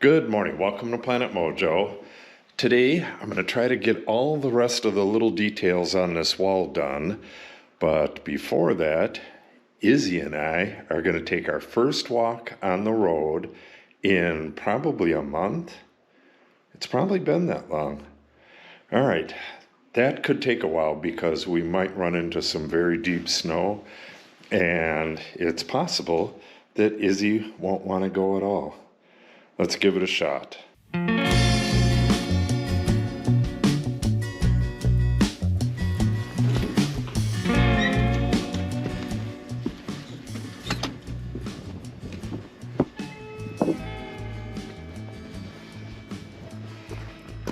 Good morning. Welcome to Planet Mojo. Today, I'm going to try to get all the rest of the little details on this wall done. But before that, Izzy and I are going to take our first walk on the road in probably a month. It's probably been that long. All right. That could take a while because we might run into some very deep snow. And it's possible that Izzy won't want to go at all. Let's give it a shot.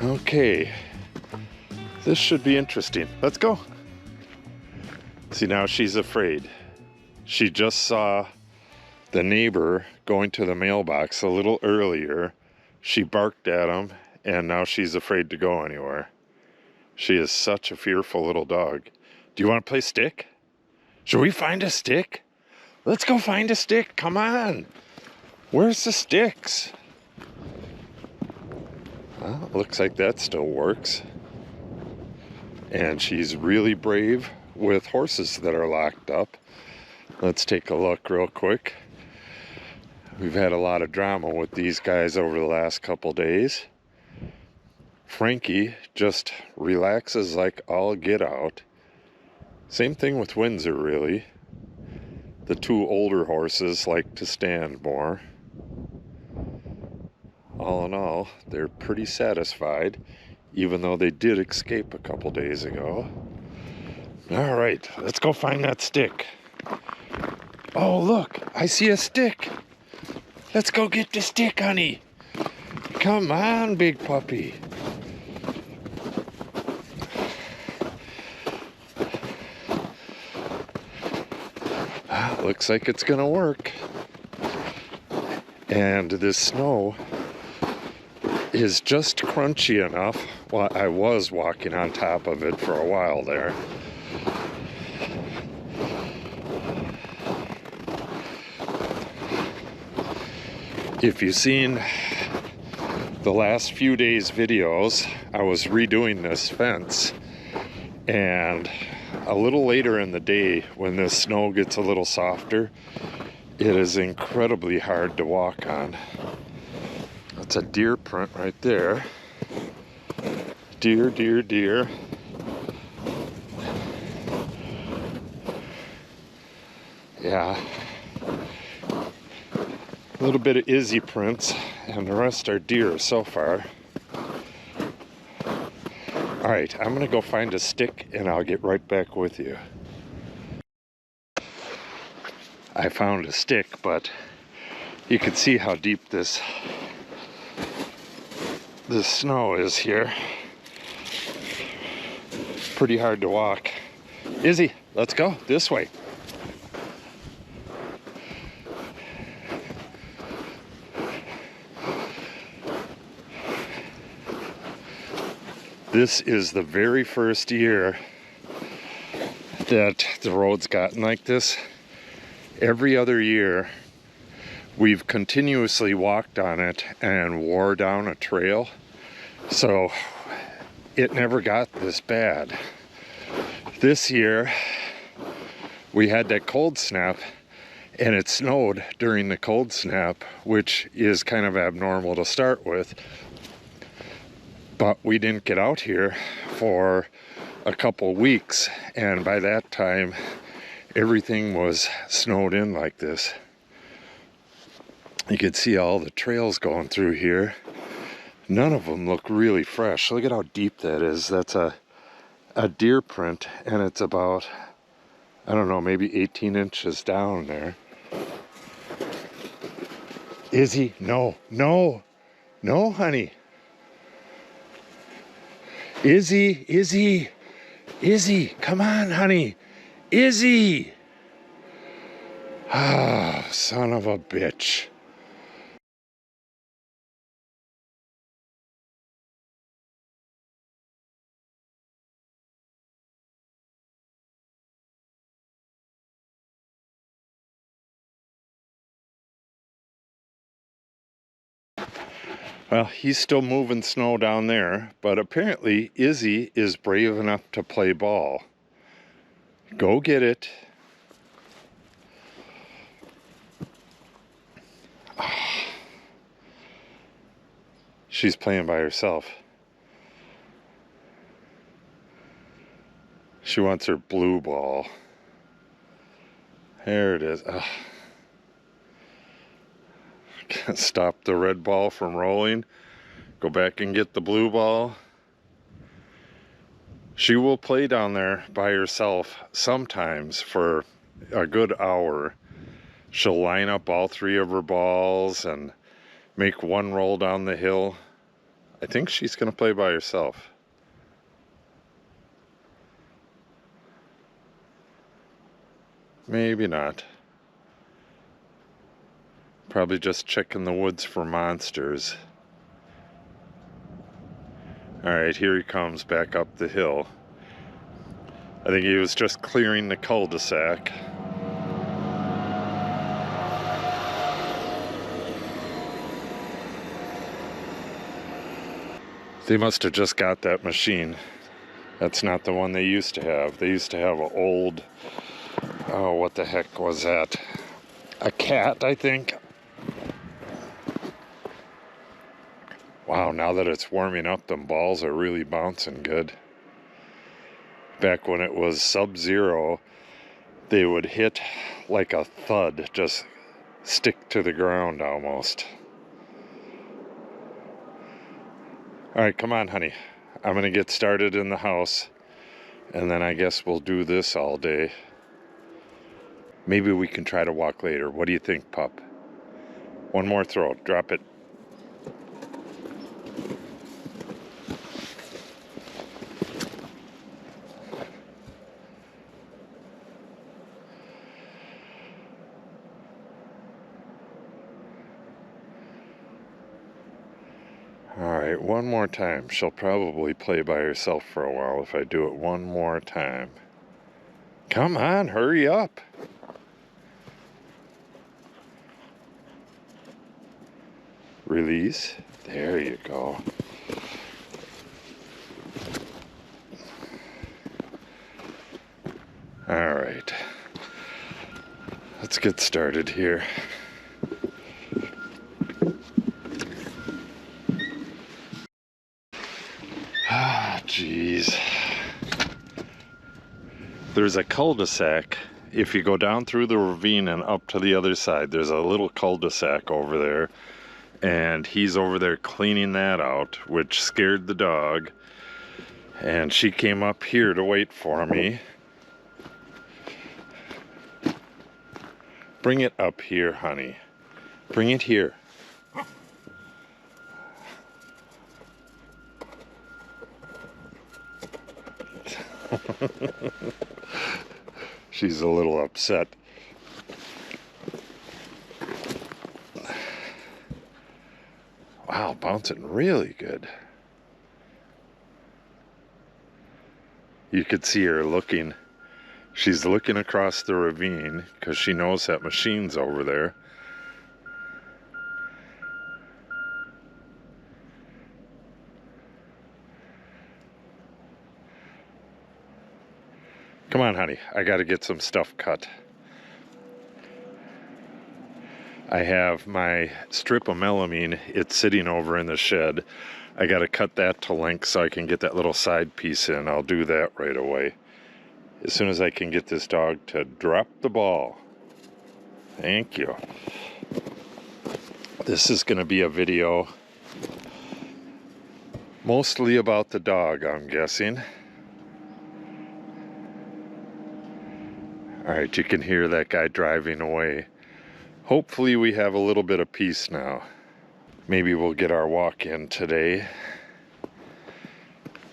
Okay, this should be interesting. Let's go. See, now she's afraid. She just saw the neighbor going to the mailbox a little earlier. She barked at him, and now she's afraid to go anywhere. She is such a fearful little dog. Do you want to play stick? Should we find a stick? Let's go find a stick. Come on. Where's the sticks? Well, it looks like that still works. And she's really brave with horses that are locked up. Let's take a look real quick. We've had a lot of drama with these guys over the last couple days. Frankie just relaxes like all get out. Same thing with Windsor, really. The two older horses like to stand more. All in all, they're pretty satisfied, even though they did escape a couple days ago. All right, let's go find that stick. Oh, look, I see a stick. Let's go get the stick, honey. Come on, big puppy. Looks like it's gonna work. And this snow is just crunchy enough. Well, I was walking on top of it for a while there. If you've seen the last few days' videos, I was redoing this fence, and a little later in the day when the snow gets a little softer, it is incredibly hard to walk on. That's a deer print right there. Deer, deer, deer. Yeah. A little bit of Izzy prints, and the rest are deer so far. All right, I'm gonna go find a stick and I'll get right back with you. I found a stick, but you can see how deep this snow is here. Pretty hard to walk. Izzy, let's go this way. This is the very first year that the road's gotten like this. Every other year, we've continuously walked on it and wore down a trail. So it never got this bad. This year, we had that cold snap, and it snowed during the cold snap, which is kind of abnormal to start with. But we didn't get out here for a couple weeks, and by that time everything was snowed in like this. You can see all the trails going through here. None of them look really fresh. Look at how deep that is. That's a deer print, and it's about, I don't know, maybe 18 inches down there. Izzy, no, no, no, honey. Izzy, Izzy, Izzy, come on, honey. Izzy! Ah, son of a bitch. Well, he's still moving snow down there, but apparently Izzy is brave enough to play ball. Go get it. She's playing by herself. She wants her blue ball. There it is. Can't stop the red ball from rolling. Go back and get the blue ball. She will play down there by herself sometimes for a good hour. She'll line up all three of her balls and make one roll down the hill. I think she's going to play by herself. Maybe not. Probably just checking the woods for monsters. Alright, here he comes back up the hill. I think he was just clearing the cul-de-sac. They must have just got that machine. That's not the one they used to have. They used to have an old... Oh, what the heck was that? A cat, I think. Wow, now that it's warming up, them balls are really bouncing good. Back when it was sub-zero, they would hit like a thud, just stick to the ground almost. Alright, come on, honey. I'm gonna get started in the house, and then I guess we'll do this all day. Maybe we can try to walk later. What do you think, pup? One more throw. Drop it. Alright, one more time. She'll probably play by herself for a while if I do it one more time. Come on, hurry up. Release. There you go. Alright. Let's get started here. Jeez. There's a cul-de-sac. If you go down through the ravine and up to the other side, there's a little cul-de-sac over there. And he's over there cleaning that out, which scared the dog. And she came up here to wait for me. Bring it up here, honey. Bring it here. She's a little upset. Wow, bouncing really good. You could see her looking. She's looking across the ravine because she knows that machine's over there. Come on, honey. I gotta get some stuff cut. I have my strip of melamine. It's sitting over in the shed. I gotta cut that to length so I can get that little side piece in. I'll do that right away. As soon as I can get this dog to drop the ball. Thank you. This is gonna be a video mostly about the dog, I'm guessing. Alright, you can hear that guy driving away. Hopefully we have a little bit of peace now. Maybe we'll get our walk in today.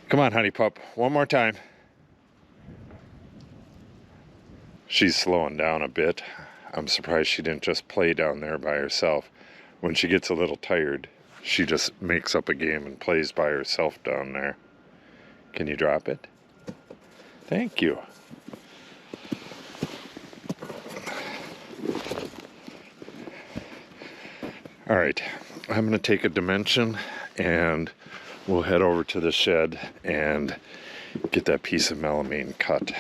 Come on, honey pup. One more time. She's slowing down a bit. I'm surprised she didn't just play down there by herself. When she gets a little tired, she just makes up a game and plays by herself down there. Can you drop it? Thank you. Alright, I'm going to take a dimension and we'll head over to the shed and get that piece of melamine cut.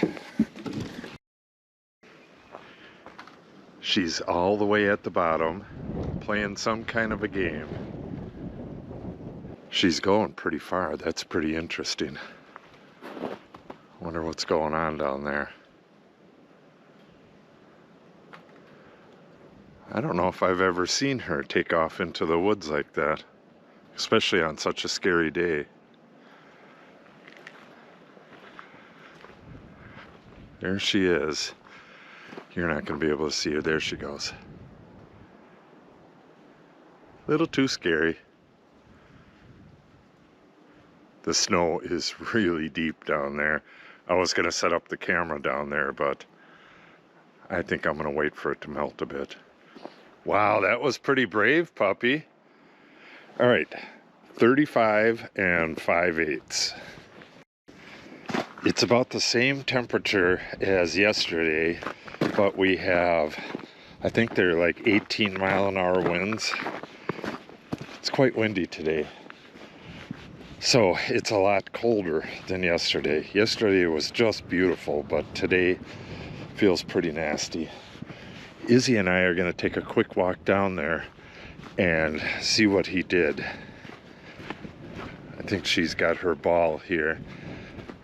She's all the way at the bottom, playing some kind of a game. She's going pretty far. That's pretty interesting. Wonder what's going on down there. I don't know if I've ever seen her take off into the woods like that, especially on such a scary day. There she is. You're not going to be able to see her. There she goes. A little too scary. The snow is really deep down there. I was going to set up the camera down there, but I think I'm going to wait for it to melt a bit. Wow, that was pretty brave, puppy. All right, 35 and 5/8. It's about the same temperature as yesterday, but we have, I think they're like 18-mile-an-hour winds. It's quite windy today. So it's a lot colder than yesterday. Yesterday was just beautiful, but today feels pretty nasty. Izzy and I are going to take a quick walk down there and see what he did. I think she's got her ball here.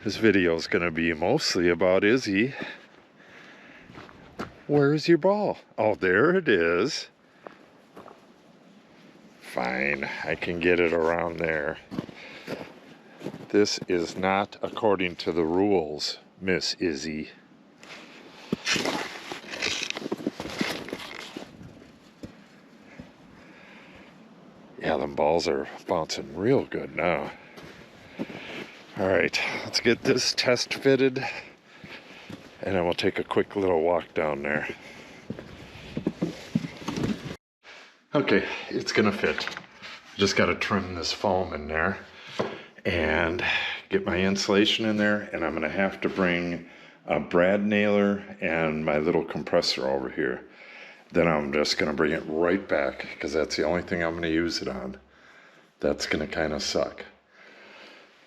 This video is going to be mostly about Izzy. Where's your ball? Oh, there it is. Fine, I can get it around there. This is not according to the rules, Miss Izzy. Yeah, them balls are bouncing real good now. All right, let's get this test fitted, and then we'll take a quick little walk down there. Okay, it's gonna fit. Just gotta trim this foam in there and get my insulation in there, and I'm gonna have to bring a brad nailer and my little compressor over here. Then I'm just gonna bring it right back because that's the only thing I'm gonna use it on. That's gonna kind of suck.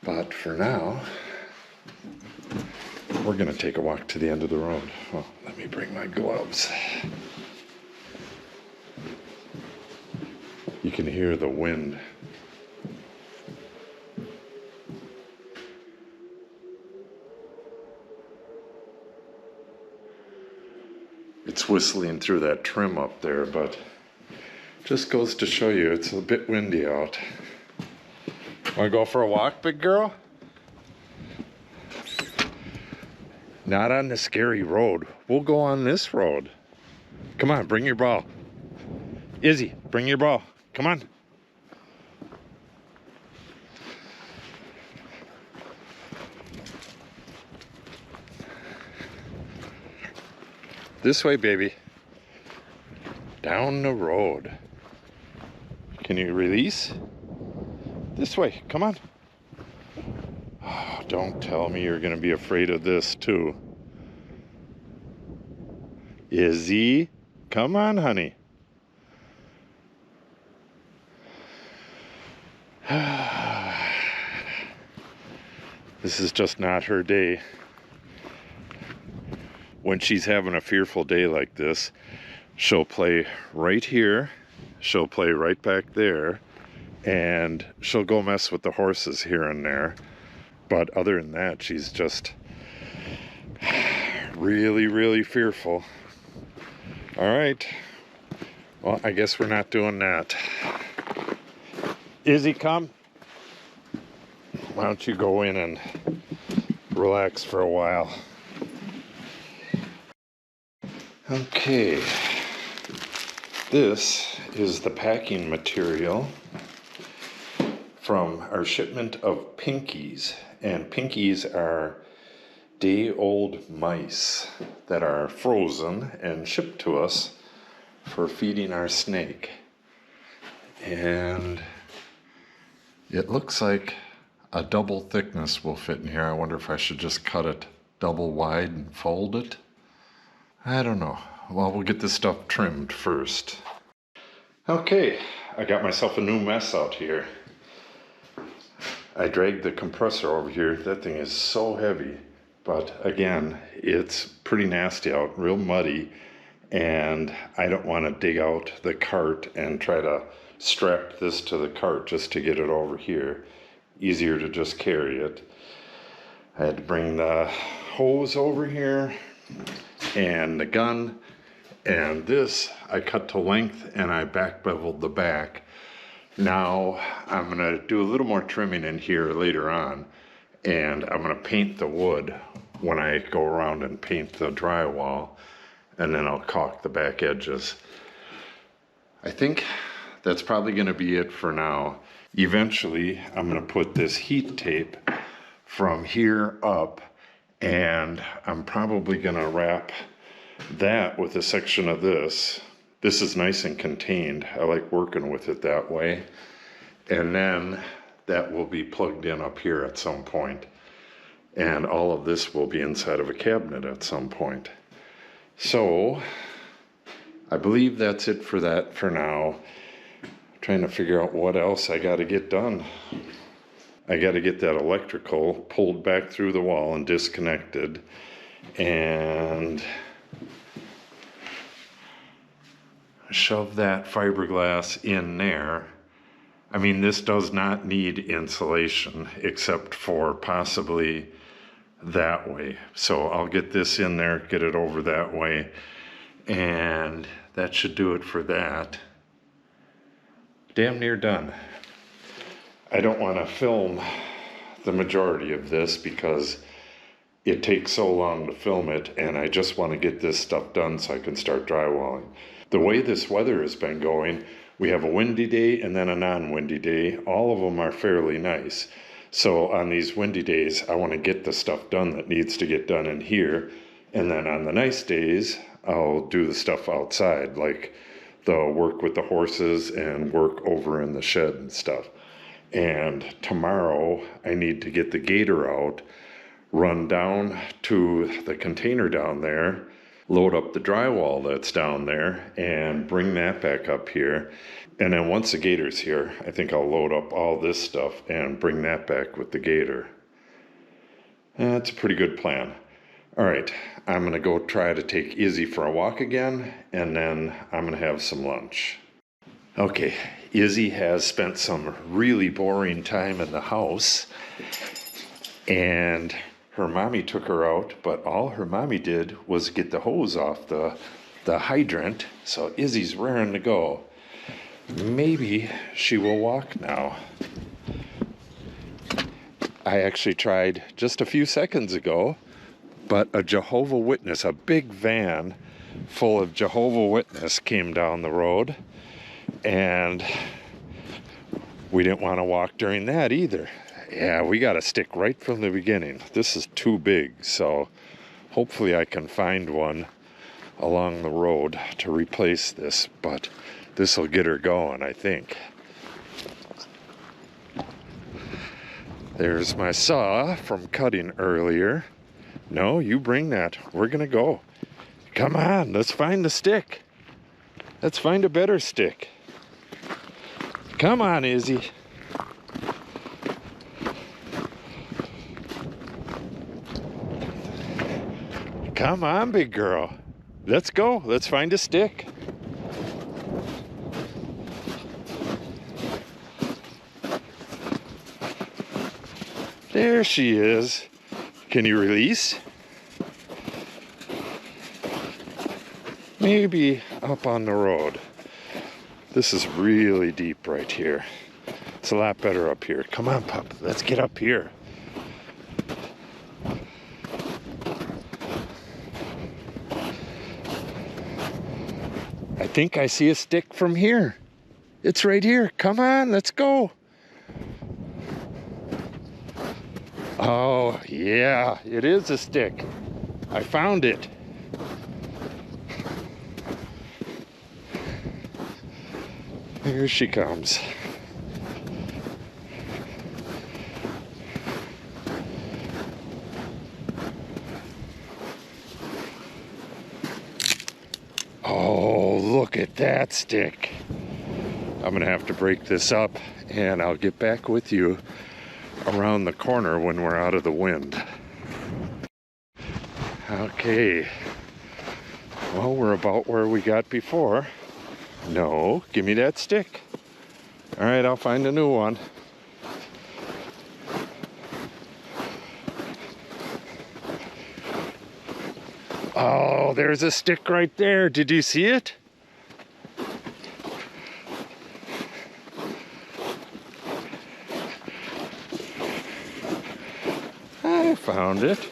But for now, we're gonna take a walk to the end of the road. Oh, let me bring my gloves. You can hear the wind. It's whistling through that trim up there, but just goes to show you it's a bit windy out. Wanna go for a walk, big girl? Not on the scary road. We'll go on this road. Come on, bring your ball. Izzy, bring your ball. Come on. This way, baby. Down the road. Can you release? This way, come on. Oh, don't tell me you're gonna be afraid of this too. Izzy, come on, honey. This is just not her day. When she's having a fearful day like this, she'll play right here, she'll play right back there, and she'll go mess with the horses here and there. But other than that, she's just really, really fearful. All right. Well, I guess we're not doing that. Izzy, come. Why don't you go in and relax for a while? Okay. This is the packing material from our shipment of pinkies. And pinkies are day-old mice that are frozen and shipped to us for feeding our snake. And it looks like a double thickness will fit in here. I wonder if I should just cut it double wide and fold it. I don't know. Well, we'll get this stuff trimmed first. Okay, I got myself a new mess out here. I dragged the compressor over here. That thing is so heavy, but again, it's pretty nasty out, real muddy, and I don't want to dig out the cart and try to strap this to the cart just to get it over here. Easier to just carry it. I had to bring the hose over here and the gun, and this I cut to length and I back beveled the back. Now I'm gonna do a little more trimming in here later on, and I'm gonna paint the wood when I go around and paint the drywall, and then I'll caulk the back edges. I think that's probably gonna be it for now. Eventually I'm gonna put this heat tape from here up, and I'm probably gonna wrap that with a section of this. This is nice and contained. I like working with it that way. And then that will be plugged in up here at some point. And all of this will be inside of a cabinet at some point. So I believe that's it for that for now. I'm trying to figure out what else I got to get done. I got to get that electrical pulled back through the wall and disconnected. And shove that fiberglass in there. I mean, this does not need insulation except for possibly that way. So I'll get this in there, get it over that way, and that should do it for that. Damn near done. I don't want to film the majority of this because it takes so long to film it, and I just want to get this stuff done so I can start drywalling. The way this weather has been going, we have a windy day and then a non-windy day. All of them are fairly nice. So on these windy days, I want to get the stuff done that needs to get done in here. And then on the nice days, I'll do the stuff outside, like the work with the horses and work over in the shed and stuff. And tomorrow, I need to get the gator out, run down to the container down there, load up the drywall that's down there, and bring that back up here. And then once the gator's here, I think I'll load up all this stuff and bring that back with the gator. That's a pretty good plan. All right, I'm gonna go try to take Izzy for a walk again, and then I'm gonna have some lunch. Okay, Izzy has spent some really boring time in the house, and her mommy took her out, but all her mommy did was get the hose off the hydrant, so Izzy's raring to go. Maybe she will walk now. I actually tried just a few seconds ago, but a Jehovah Witness, a big van full of Jehovah Witness came down the road, and we didn't want to walk during that either. Yeah, we got to stick right from the beginning. This is too big, so hopefully I can find one along the road to replace this, but this will get her going, I think. There's my saw from cutting earlier. No, you bring that. We're gonna go. Come on, let's find the stick. Let's find a better stick. Come on, Izzy. Come on, big girl. Let's go. Let's find a stick. There she is. Can you release? Maybe up on the road. This is really deep right here. It's a lot better up here. Come on, pup. Let's get up here. I think I see a stick from here. It's right here. Come on, let's go. Oh, yeah, it is a stick. I found it. Here she comes. Oh, look at that stick. I'm gonna have to break this up, and I'll get back with you around the corner when we're out of the wind. Okay, well, we're about where we got before. No, give me that stick. All right, I'll find a new one. Oh, there's a stick right there. Did you see it? I found it.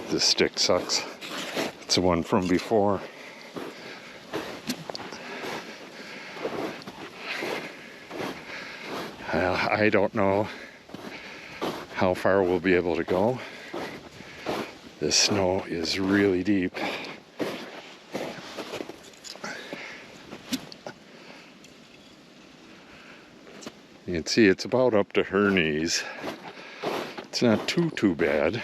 This stick sucks. It's the one from before. I don't know how far we'll be able to go. This snow is really deep. You can see it's about up to her knees. It's not too bad,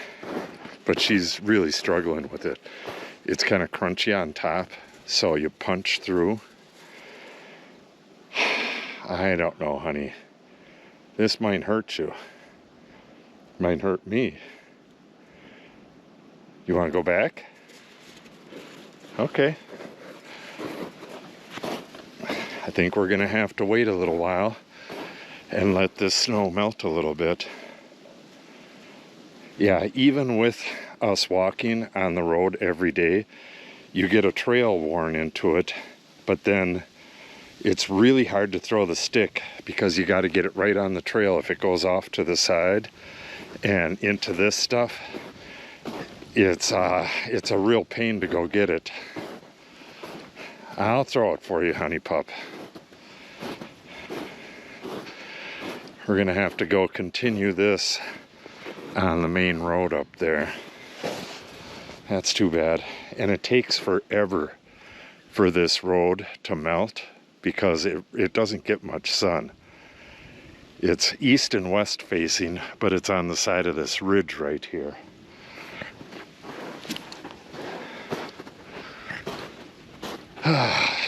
but she's really struggling with it. It's kind of crunchy on top, so you punch through. I don't know, honey. This might hurt you. Might hurt me. You want to go back? Okay. I think we're going to have to wait a little while and let this snow melt a little bit. Yeah, even with us walking on the road every day, you get a trail worn into it, but then it's really hard to throw the stick because you got to get it right on the trail. If it goes off to the side and into this stuff, it's a real pain to go get it. I'll throw it for you, honey pup. We're gonna have to go continue this on the main road up there. That's too bad. And it takes forever for this road to melt because it doesn't get much sun. It's east and west facing, but it's on the side of this ridge right here.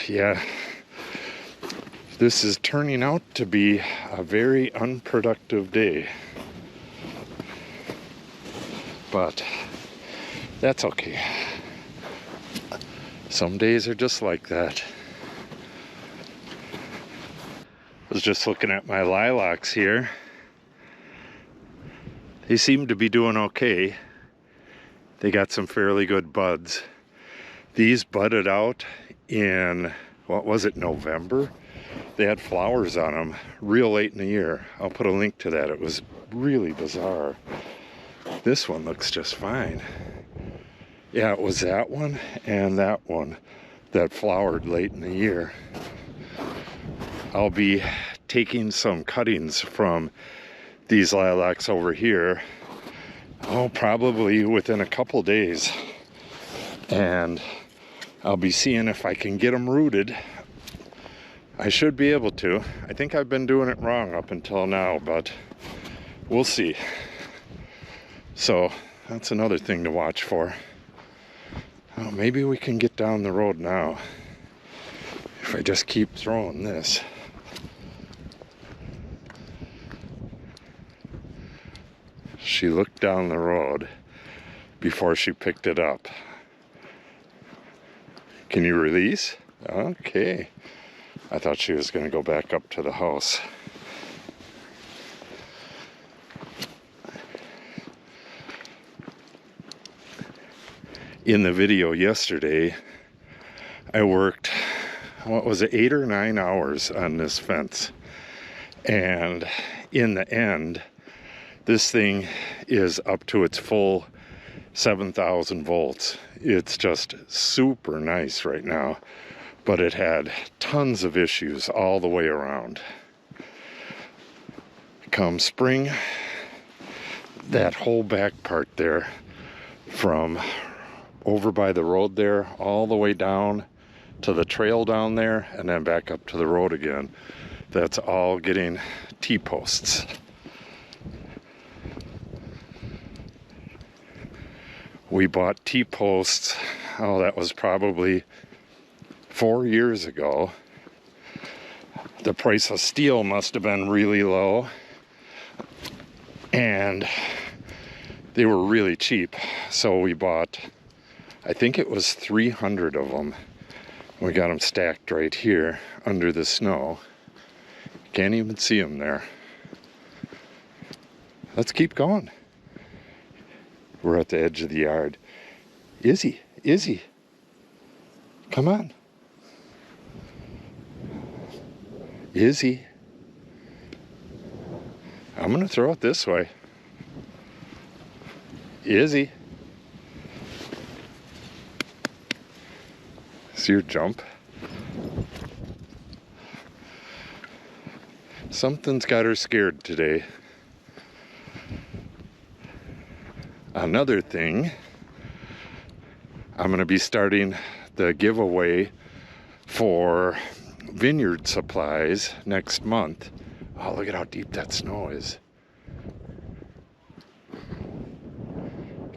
Yeah, this is turning out to be a very unproductive day. But that's okay. Some days are just like that. I was just looking at my lilacs here. They seem to be doing okay. They got some fairly good buds. These budded out in, what was it, November? They had flowers on them real late in the year. I'll put a link to that. It was really bizarre. This one looks just fine. Yeah, it was that one and that one that flowered late in the year. I'll be taking some cuttings from these lilacs over here, oh, probably within a couple days. And I'll be seeing if I can get them rooted. I should be able to. I think I've been doing it wrong up until now, but we'll see. So that's another thing to watch for. Oh, maybe we can get down the road now if I just keep throwing this. She looked down the road before she picked it up. Can you release? Okay. I thought she was going to go back up to the house. In the video yesterday, I worked, what was it, 8 or 9 hours on this fence. And in the end, this thing is up to its full 7,000 volts. It's just super nice right now, but it had tons of issues all the way around. Come spring, that whole back part there, from over by the road there all the way down to the trail down there and then back up to the road again, that's all getting T-posts. We bought T-posts, oh, that was probably 4 years ago, the price of steel must have been really low, and they were really cheap. So we bought, I think it was 300 of them. We got them stacked right here under the snow. Can't even see them there. Let's keep going. We're at the edge of the yard. Izzy, Izzy, come on. Izzy. I'm gonna throw it this way. Izzy. See your jump? Something's got her scared today. Another thing, I'm gonna be starting the giveaway for vineyard supplies next month. Oh, look at how deep that snow is.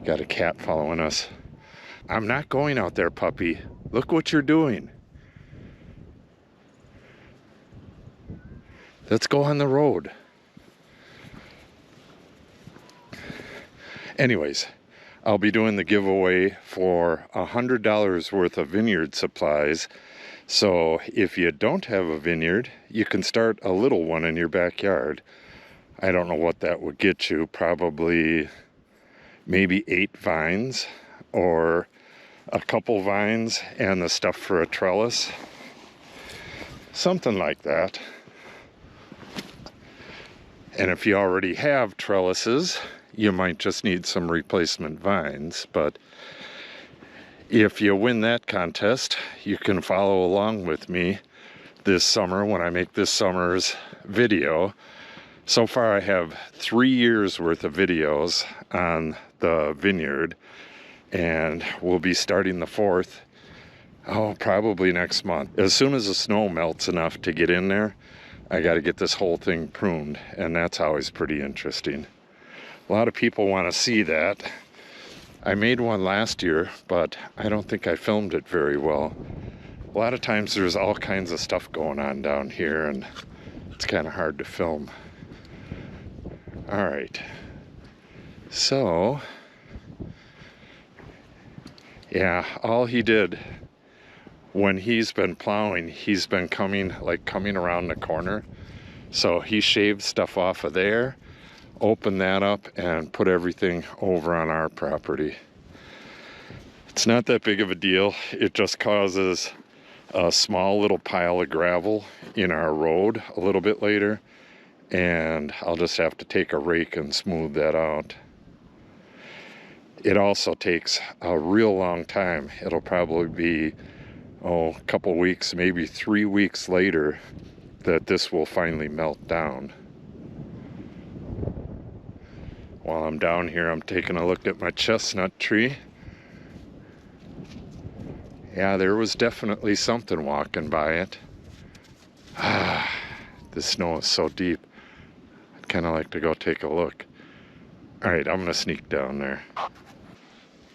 Got a cat following us. I'm not going out there, puppy. Look what you're doing. Let's go on the road. Anyways, I'll be doing the giveaway for $100 worth of vineyard supplies. So if you don't have a vineyard, you can start a little one in your backyard. I don't know what that would get you. Probably maybe 8 vines or a couple vines and the stuff for a trellis. Something like that. And if you already have trellises, you might just need some replacement vines. But if you win that contest, you can follow along with me this summer when I make this summer's video. So far I have 3 years worth of videos on the vineyard, and we'll be starting the 4th, probably next month. As soon as the snow melts enough to get in there, I got to get this whole thing pruned, and that's always pretty interesting. A lot of people want to see that. I made one last year, but I don't think I filmed it very well. A lot of times there's all kinds of stuff going on down here, and it's kind of hard to film. All right. So, yeah, all he did when he's been plowing, he's been coming around the corner. So he shaved stuff off of there, opened that up, and put everything over on our property. It's not that big of a deal. It just causes a small little pile of gravel in our road a little bit later, and I'll just have to take a rake and smooth that out. It also takes a real long time. It'll probably be a couple weeks, maybe 3 weeks later, that this will finally melt down. While I'm down here, I'm taking a look at my chestnut tree. Yeah, there was definitely something walking by it. The snow is so deep. I'd kind of like to go take a look. All right, I'm gonna sneak down there.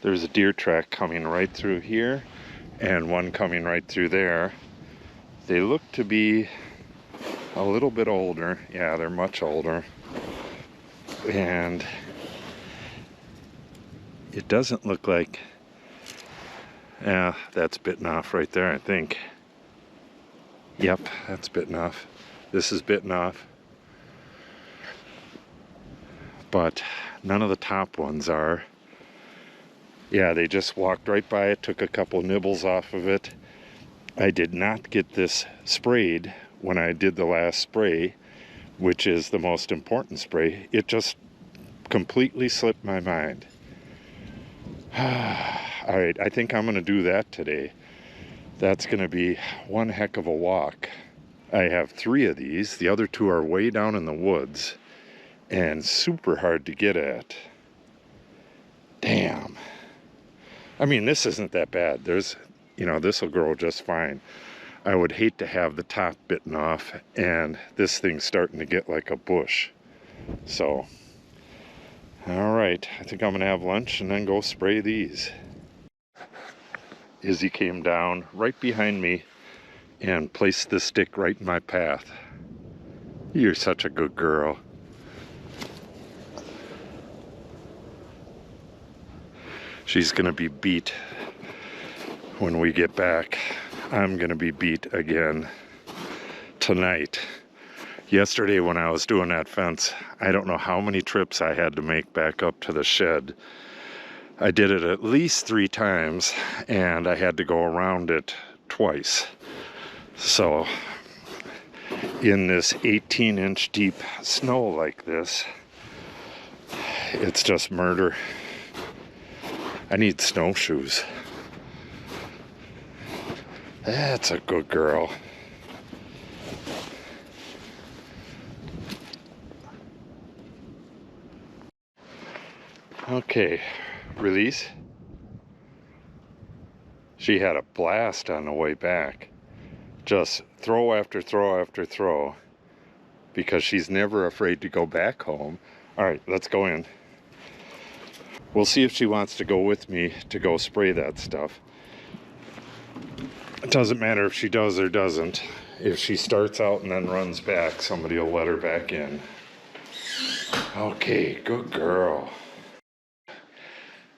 There's a deer track coming right through here and one coming right through there. They look to be a little bit older. Yeah, they're much older. And it doesn't look like, yeah, that's bitten off right there, I think. Yep, that's bitten off. This is bitten off. But none of the top ones are. Yeah, they just walked right by it, took a couple nibbles off of it. I did not get this sprayed when I did the last spray, which is the most important spray. It just completely slipped my mind. All right, I think I'm gonna do that today. That's gonna be one heck of a walk. I have 3 of these. The other 2 are way down in the woods and super hard to get at. Damn. I mean, this isn't that bad. There's, this will grow just fine. I would hate to have the top bitten off and this thing's starting to get like a bush. So, all right, I think I'm gonna have lunch and then go spray these. Izzy came down right behind me and place the stick right in my path. You're such a good girl. She's gonna be beat when we get back. I'm gonna be beat again tonight. Yesterday when I was doing that fence, I don't know how many trips I had to make back up to the shed. I did it at least 3 times, and I had to go around it twice. So in this 18-inch deep snow like this, it's just murder. I need snowshoes. That's a good girl. Okay, release. She had a blast on the way back. Just throw after throw after throw, because she's never afraid to go back home. All right, let's go in. We'll see if she wants to go with me to go spray that stuff. It doesn't matter if she does or doesn't. If she starts out and then runs back, somebody will let her back in. Okay, good girl.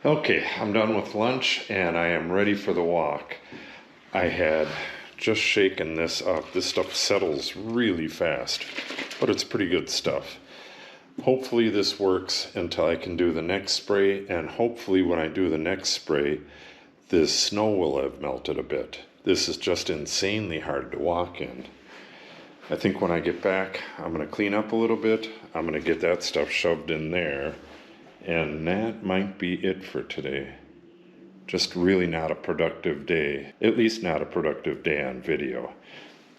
Okay, I'm done with lunch and I am ready for the walk. I had just shaken this up. This stuff settles really fast, but it's pretty good stuff. Hopefully this works until I can do the next spray, and hopefully when I do the next spray, this snow will have melted a bit. This is just insanely hard to walk in. I think when I get back, I'm going to clean up a little bit. I'm going to get that stuff shoved in there. And that might be it for today. Just really not a productive day. At least not a productive day on video.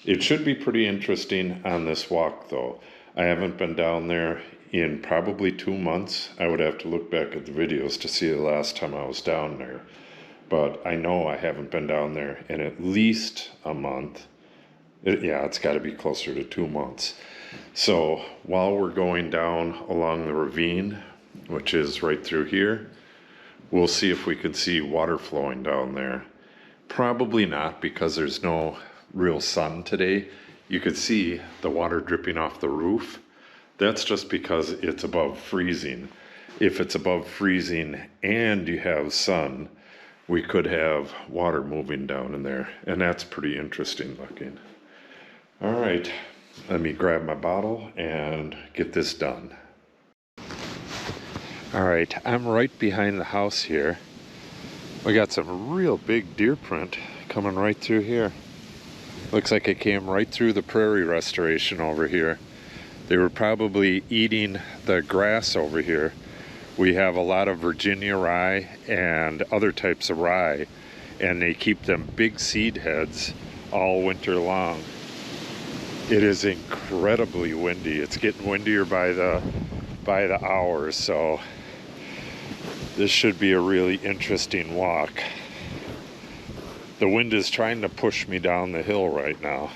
It should be pretty interesting on this walk though. I haven't been down there in probably 2 months. I would have to look back at the videos to see the last time I was down there. But I know I haven't been down there in at least a month. It's got to be closer to 2 months. So while we're going down along the ravine, which is right through here, we'll see if we can see water flowing down there. Probably not, because there's no real sun today. You could see the water dripping off the roof. That's just because it's above freezing. If it's above freezing and you have sun, we could have water moving down in there, and that's pretty interesting looking. All right, let me grab my bottle and get this done. All right, I'm right behind the house here. We got some real big deer print coming right through here. Looks like it came right through the prairie restoration over here. They were probably eating the grass over here. We have a lot of Virginia rye and other types of rye, and they keep them big seed heads all winter long. It is incredibly windy. It's getting windier by the hour, so this should be a really interesting walk. The wind is trying to push me down the hill right now.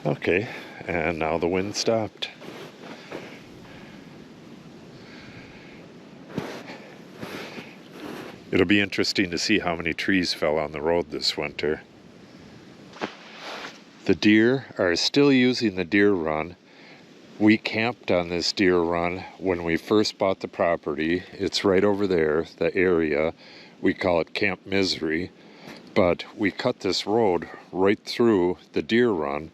Okay, and now the wind stopped. It'll be interesting to see how many trees fell on the road this winter. The deer are still using the deer run. We camped on this deer run when we first bought the property. It's right over there, the area. We call it Camp Misery. But we cut this road right through the deer run.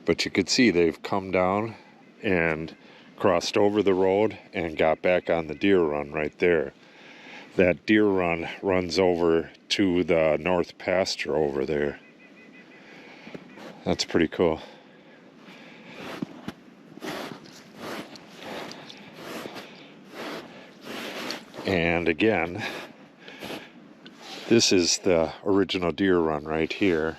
But you could see they've come down and crossed over the road and got back on the deer run right there. That deer run runs over to the north pasture over there. That's pretty cool. And again, this is the original deer run right here.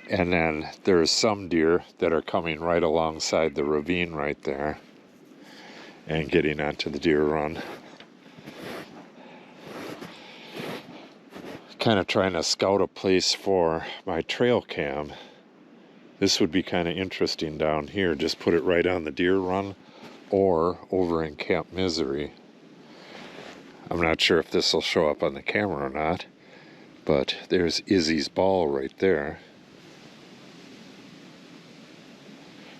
And then there's some deer that are coming right alongside the ravine right there and getting onto the deer run. Kind of trying to scout a place for my trail cam. This would be kind of interesting down here. Just put it right on the deer run or over in Camp Misery. I'm not sure if this will show up on the camera or not, but there's Izzy's ball right there.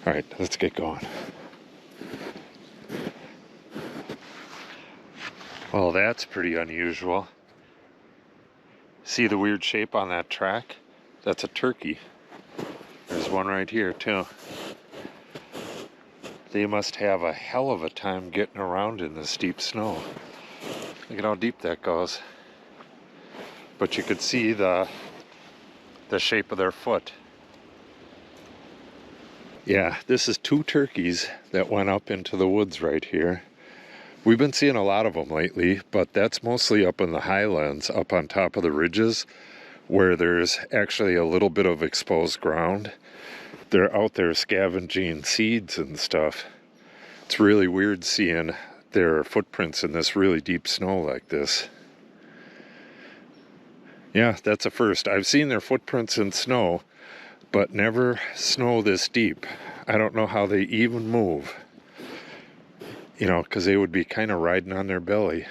All right, let's get going. Well, that's pretty unusual. See the weird shape on that track? That's a turkey. There's one right here too. They must have a hell of a time getting around in this deep snow. Look at how deep that goes. But you could see the shape of their foot. Yeah, this is 2 turkeys that went up into the woods right here. We've been seeing a lot of them lately, but that's mostly up in the highlands, up on top of the ridges, where there's actually a little bit of exposed ground. They're out there scavenging seeds and stuff. It's really weird seeing their footprints in this really deep snow like this. Yeah, that's a first. I've seen their footprints in snow, but never snow this deep. I don't know how they even move. You know, because they would be kind of riding on their belly.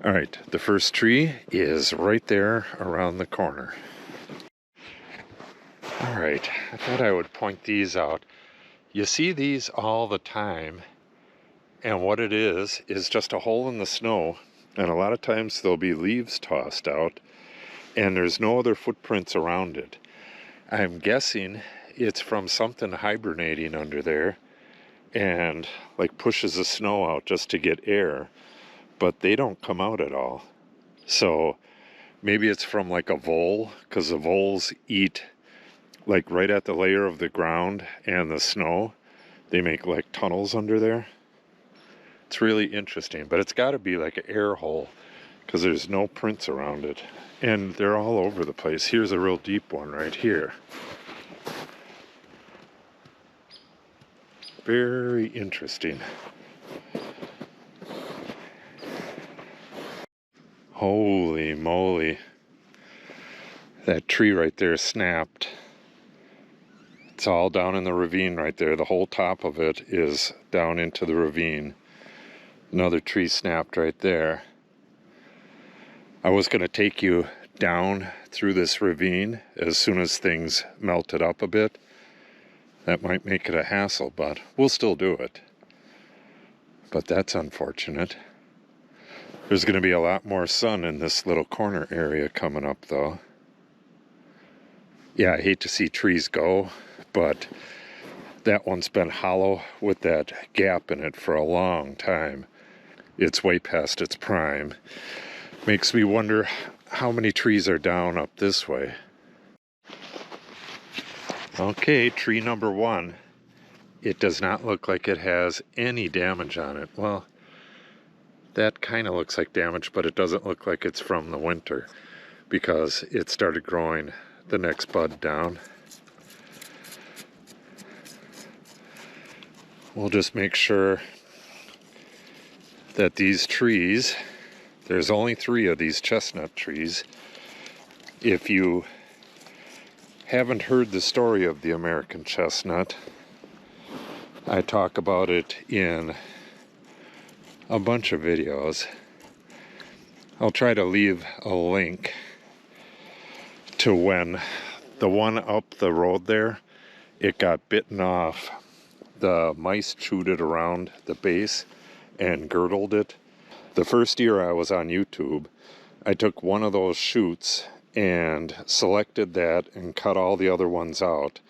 All right, the first tree is right there around the corner. All right, I thought I would point these out. You see these all the time, and what it is just a hole in the snow, and a lot of times there'll be leaves tossed out, and there's no other footprints around it. I'm guessing it's from something hibernating under there, and like pushes the snow out just to get air, but they don't come out at all. So maybe it's from like a vole, because the voles eat like right at the layer of the ground and the snow. They make like tunnels under there. It's really interesting, but it's got to be like an air hole because there's no prints around it, and they're all over the place. Here's a real deep one right here. Very interesting. Holy moly. That tree right there snapped. It's all down in the ravine right there. The whole top of it is down into the ravine. Another tree snapped right there. I was going to take you down through this ravine as soon as things melted up a bit. That might make it a hassle, but we'll still do it. But that's unfortunate. There's going to be a lot more sun in this little corner area coming up, though. Yeah, I hate to see trees go, but that one's been hollow with that gap in it for a long time. It's way past its prime. Makes me wonder how many trees are down up this way. Okay, tree number 1. It does not look like it has any damage on it. Well, that kind of looks like damage, but it doesn't look like it's from the winter because it started growing the next bud down. We'll just make sure that these trees, there's only 3 of these chestnut trees. If you haven't heard the story of the American chestnut, I talk about it in a bunch of videos. I'll try to leave a link to when the one up the road there, it got bitten off. The mice chewed it around the base and girdled it. The first year I was on YouTube, I took one of those shoots and selected that and cut all the other ones out.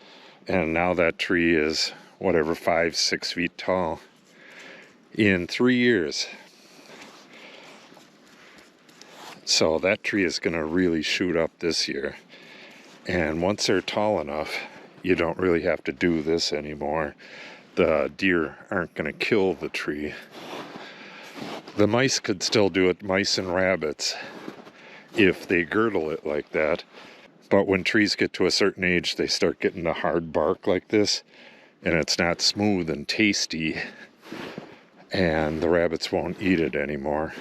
And now that tree is whatever, 5-6 feet tall. In 3 years. So that tree is going to really shoot up this year. And once they're tall enough, you don't really have to do this anymore. The deer aren't going to kill the tree. The mice could still do it, mice and rabbits, if they girdle it like that. But when trees get to a certain age, they start getting the hard bark like this, and it's not smooth and tasty, and the rabbits won't eat it anymore.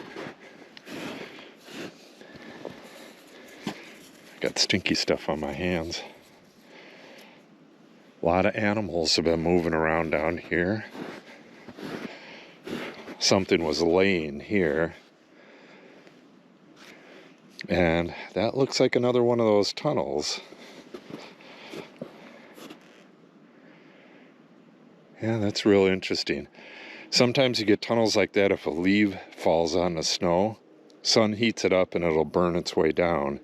Got stinky stuff on my hands. A lot of animals have been moving around down here. Something was laying here. And that looks like another one of those tunnels. Yeah, that's real interesting. Sometimes you get tunnels like that if a leaf falls on the snow. Sun heats it up and it'll burn its way down.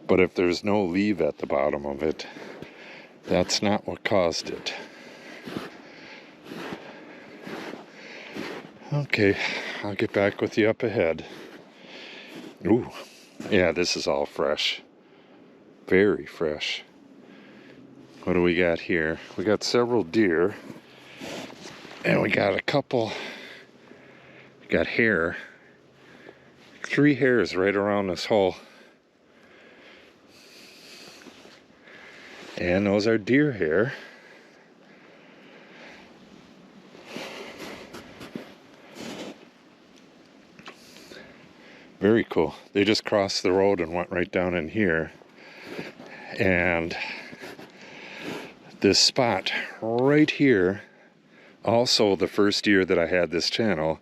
But if there's no leaf at the bottom of it, that's not what caused it. Okay, I'll get back with you up ahead. Ooh, yeah, this is all fresh. Very fresh. What do we got here? We got several deer. And we got a couple. We got hair. 3 hairs right around this hole. And those are deer hair. Very cool. They just crossed the road and went right down in here. And this spot right here, also the first year that I had this channel,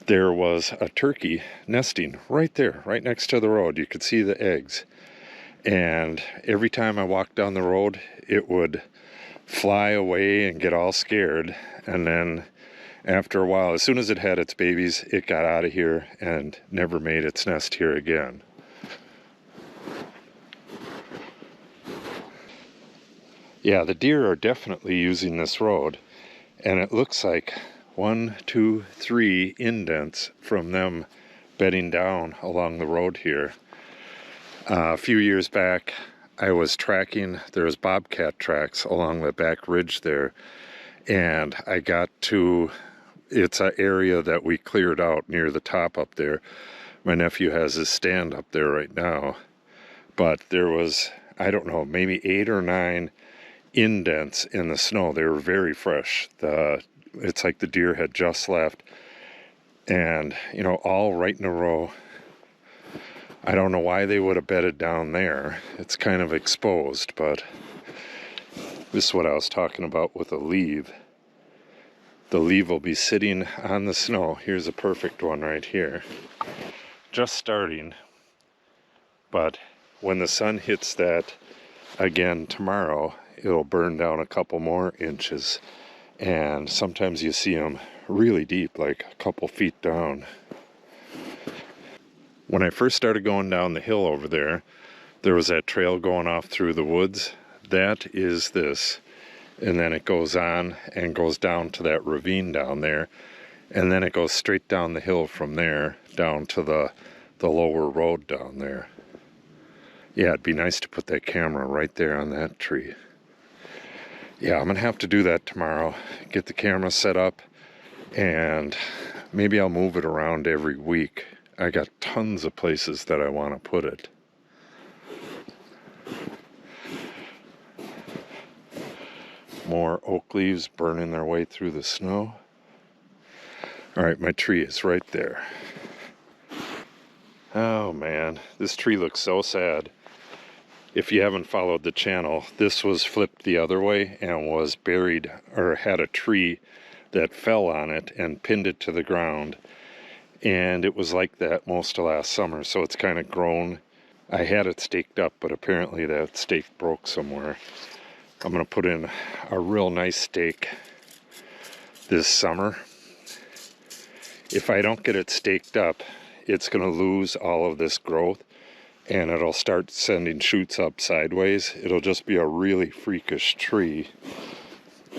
there was a turkey nesting right there, right next to the road. You could see the eggs. And every time I walked down the road, it would fly away and get all scared. And then after a while, as soon as it had its babies, it got out of here and never made its nest here again. Yeah, the deer are definitely using this road. And it looks like 1, 2, 3 indents from them bedding down along the road here. A few years back, I was tracking, there was bobcat tracks along the back ridge there, and I got to, it's an area that we cleared out near the top up there. My nephew has his stand up there right now, but there was, I don't know, maybe 8 or 9 indents in the snow. They were very fresh. It's like the deer had just left, and you know, all right in a row. I don't know why they would have bedded down there. It's kind of exposed, but this is what I was talking about with a leaf. The leaf will be sitting on the snow. Here's a perfect one right here. Just starting, but when the sun hits that again tomorrow, it'll burn down a couple more inches. And sometimes you see them really deep, like a couple feet down. When I first started going down the hill over there, there was that trail going off through the woods. That is this. And then it goes on and goes down to that ravine down there. And then it goes straight down the hill from there, down to the lower road down there. Yeah, it'd be nice to put that camera right there on that tree. Yeah, I'm gonna have to do that tomorrow. Get the camera set up, and maybe I'll move it around every week. I got tons of places that I want to put it. More oak leaves burning their way through the snow. All right, my tree is right there. Oh man, this tree looks so sad. If you haven't followed the channel, this was flipped the other way and was buried, or had a tree that fell on it and pinned it to the ground. And it was like that most of last summer, so it's kind of grown. I had it staked up, but apparently that stake broke somewhere. I'm going to put in a real nice stake this summer. If I don't get it staked up, it's going to lose all of this growth, and it'll start sending shoots up sideways. It'll just be a really freakish tree,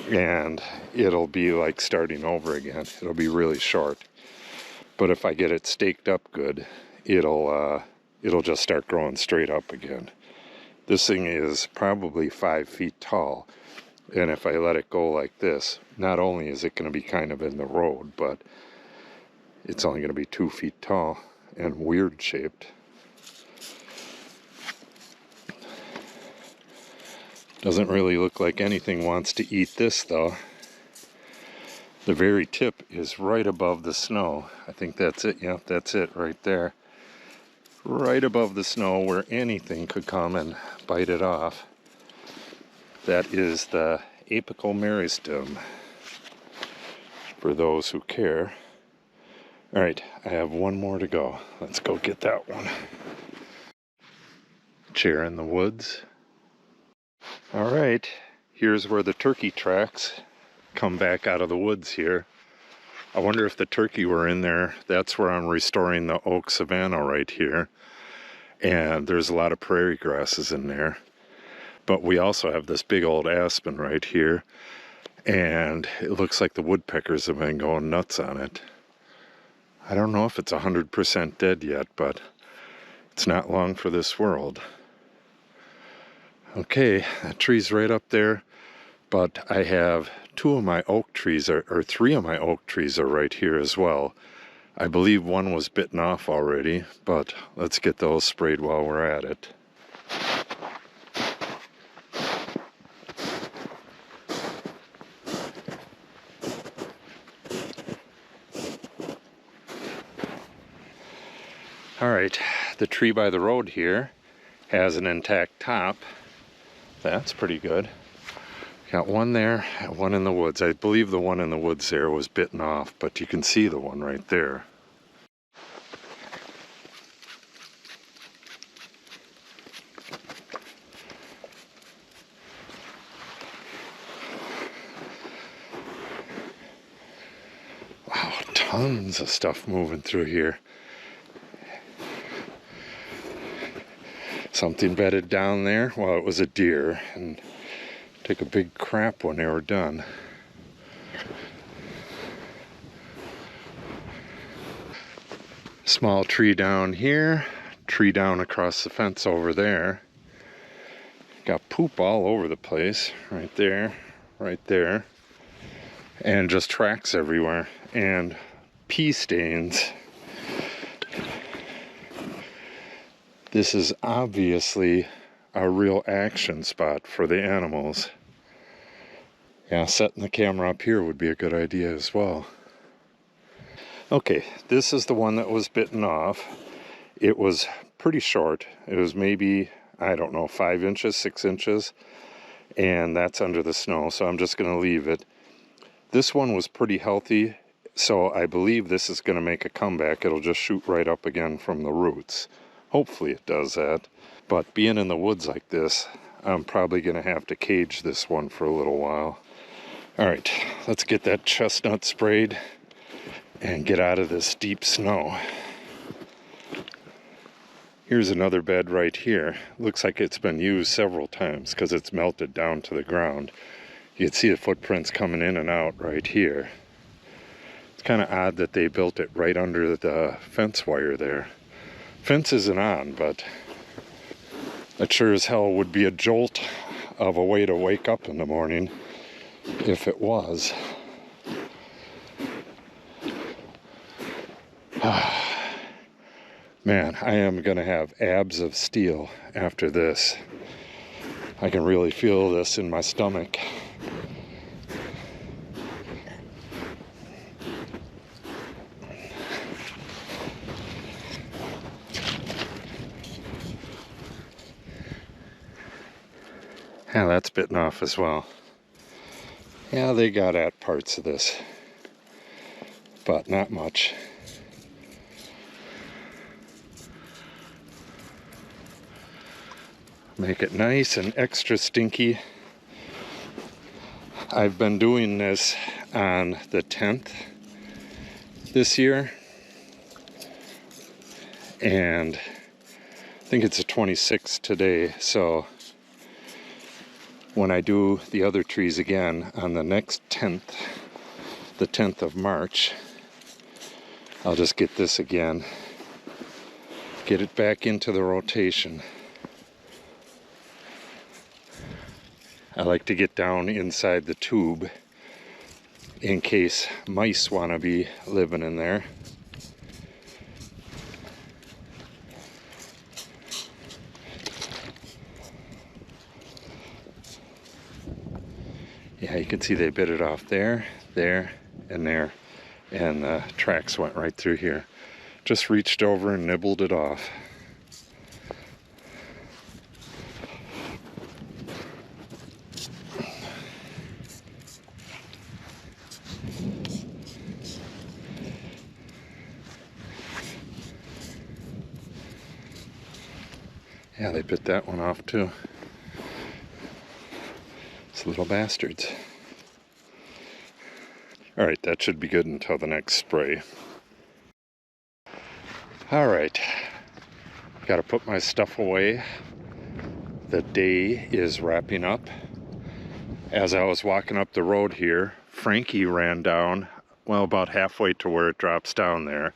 and it'll be like starting over again. It'll be really short. But if I get it staked up good, it'll just start growing straight up again. This thing is probably 5 feet tall, and if I let it go like this, not only is it going to be kind of in the road, but it's only going to be 2 feet tall and weird shaped. Doesn't really look like anything wants to eat this though. The very tip is right above the snow. I think that's it. Yeah, that's it right there. Right above the snow where anything could come and bite it off. That is the apical meristem, for those who care. All right, I have one more to go. Let's go get that one. chair in the woods. All right, here's where the turkey tracks come back out of the woods here. I wonder if the turkey were in there. That's where I'm restoring the oak savanna right here. And there's a lot of prairie grasses in there. But we also have this big old aspen right here. And it looks like the woodpeckers have been going nuts on it. I don't know if it's 100% dead yet, but it's not long for this world. Okay, that tree's right up there. But I have two of my oak trees, or three of my oak trees are right here as well. I believe one was bitten off already, but let's get those sprayed while we're at it. All right, the tree by the road here has an intact top. That's pretty good. Got one there, one in the woods. I believe the one in the woods there was bitten off, but you can see the one right there. Wow, tons of stuff moving through here. Something bedded down there. Well, it was a deer, and took a big crap when they were done. Small tree down here, tree down across the fence over there. Got poop all over the place, right there, and just tracks everywhere, and pee stains. This is obviously a real action spot for the animals. Yeah, setting the camera up here would be a good idea as well. Okay, this is the one that was bitten off. It was pretty short. It was maybe, I don't know, 5 inches, 6 inches. And that's under the snow, so I'm just going to leave it. This one was pretty healthy, so I believe this is going to make a comeback. It'll just shoot right up again from the roots. Hopefully it does that. But being in the woods like this, I'm probably going to have to cage this one for a little while. All right, let's get that chestnut sprayed and get out of this deep snow. Here's another bed right here. Looks like it's been used several times because it's melted down to the ground. You can see the footprints coming in and out right here. It's kind of odd that they built it right under the fence wire there. Fence isn't on, but that sure as hell would be a jolt of a way to wake up in the morning if it was. Man, I am gonna have abs of steel after this. I can really feel this in my stomach. Yeah, that's bitten off as well. Yeah, they got at parts of this, but not much. Make it nice and extra stinky. I've been doing this on the 10th this year, and I think it's the 26th today, so when I do the other trees again on the next 10th, the 10th of March, I'll just get this again, get it back into the rotation. I like to get down inside the tube in case mice want to be living in there. Yeah, you can see they bit it off there, there, and there, and the tracks went right through here. Just reached over and nibbled it off. Yeah, they bit that one off too. It's little bastards. All right, that should be good until the next spray. All right, got to put my stuff away. The day is wrapping up. As I was walking up the road here, Frankie ran down, well, about halfway to where it drops down there.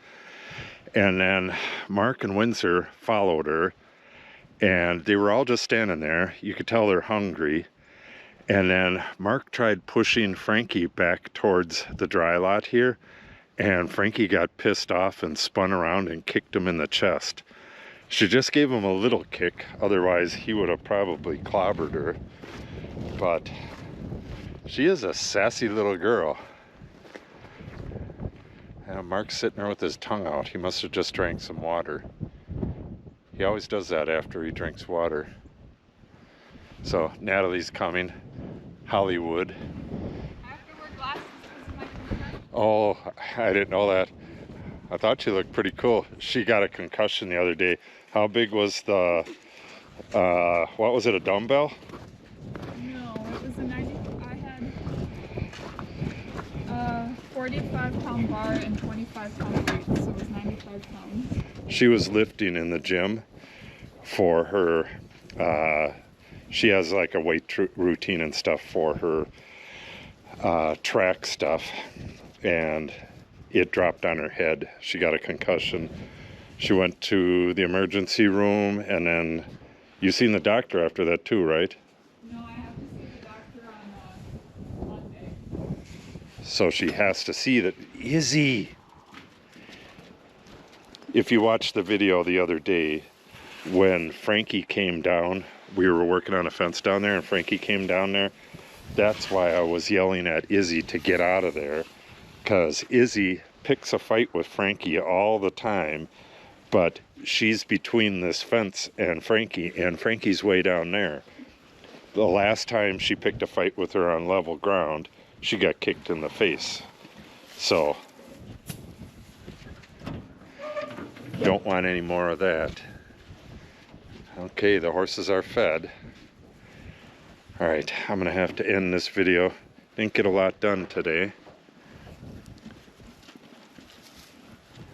And then Mark and Windsor followed her, and they were all just standing there. You could tell they're hungry. And then Mark tried pushing Frankie back towards the dry lot here, and Frankie got pissed off and spun around and kicked him in the chest. She just gave him a little kick, otherwise he would have probably clobbered her. But she is a sassy little girl. And Mark's sitting there with his tongue out. He must have just drank some water. He always does that after he drinks water. So Natalie's coming. Hollywood. I have to wear glasses because of my concussion. Oh, I didn't know that. I thought she looked pretty cool. She got a concussion the other day. How big was the, what was it, a dumbbell? No, it was a 90, I had a 45-pound bar and 25-pound weight, so it was 95 pounds. She was lifting in the gym for her, she has like a weight routine and stuff for her track stuff, and it dropped on her head. She got a concussion. She went to the emergency room, and then you seen the doctor after that too, right? No, I have to see the doctor on Monday. So she has to see that. Izzy! If you watched the video the other day, when Frankie came down, we were working on a fence down there, and Frankie came down there. That's why I was yelling at Izzy to get out of there, because Izzy picks a fight with Frankie all the time, but she's between this fence and Frankie's way down there. The last time she picked a fight with her on level ground, she got kicked in the face. So, don't want any more of that. Okay, the horses are fed. All right, I'm gonna have to end this video. Didn't get a lot done today.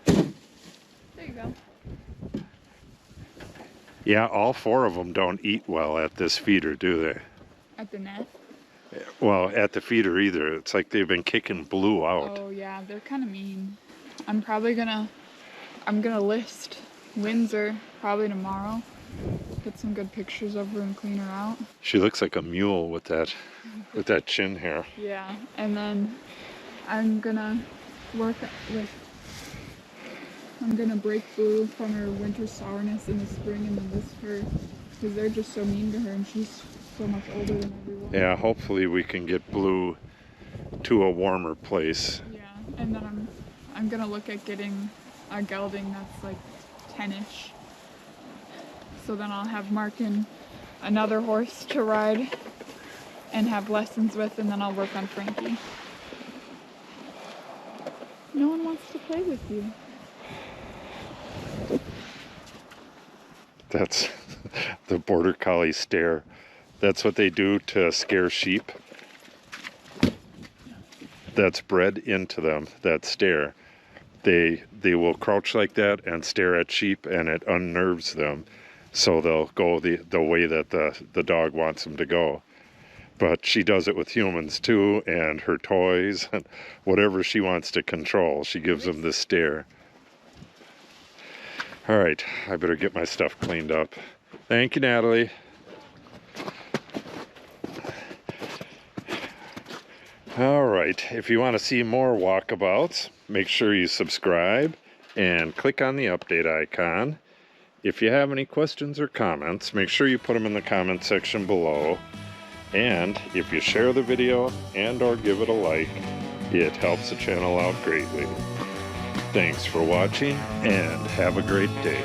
There you go. Yeah, all four of them don't eat well at this feeder, do they? At the net? Well, at the feeder either. It's like they've been kicking Blue out. Oh yeah, they're kind of mean. I'm gonna list Windsor probably tomorrow. Get some good pictures of her and clean her out. She looks like a mule with that chin hair. Yeah, and then I'm gonna break Blue from her winter sourness in the spring and then list her, because they're just so mean to her and she's so much older than everyone. Yeah, hopefully we can get Blue to a warmer place. Yeah, and then I'm gonna look at getting a gelding that's like 10-ish. So then I'll have Mark and another horse to ride and have lessons with, and then I'll work on Frankie. No one wants to play with you. That's the border collie stare. That's what they do to scare sheep. That's bred into them, that stare. They will crouch like that and stare at sheep, and it unnerves them. So they'll go the way that the dog wants them to go. But she does it with humans too, and her toys, and whatever she wants to control, she gives them this stare. All right, I better get my stuff cleaned up. Thank you, Natalie. All right, if you want to see more walkabouts, make sure you subscribe and click on the update icon. If you have any questions or comments, make sure you put them in the comment section below. And if you share the video and or give it a like, it helps the channel out greatly. Thanks for watching and have a great day.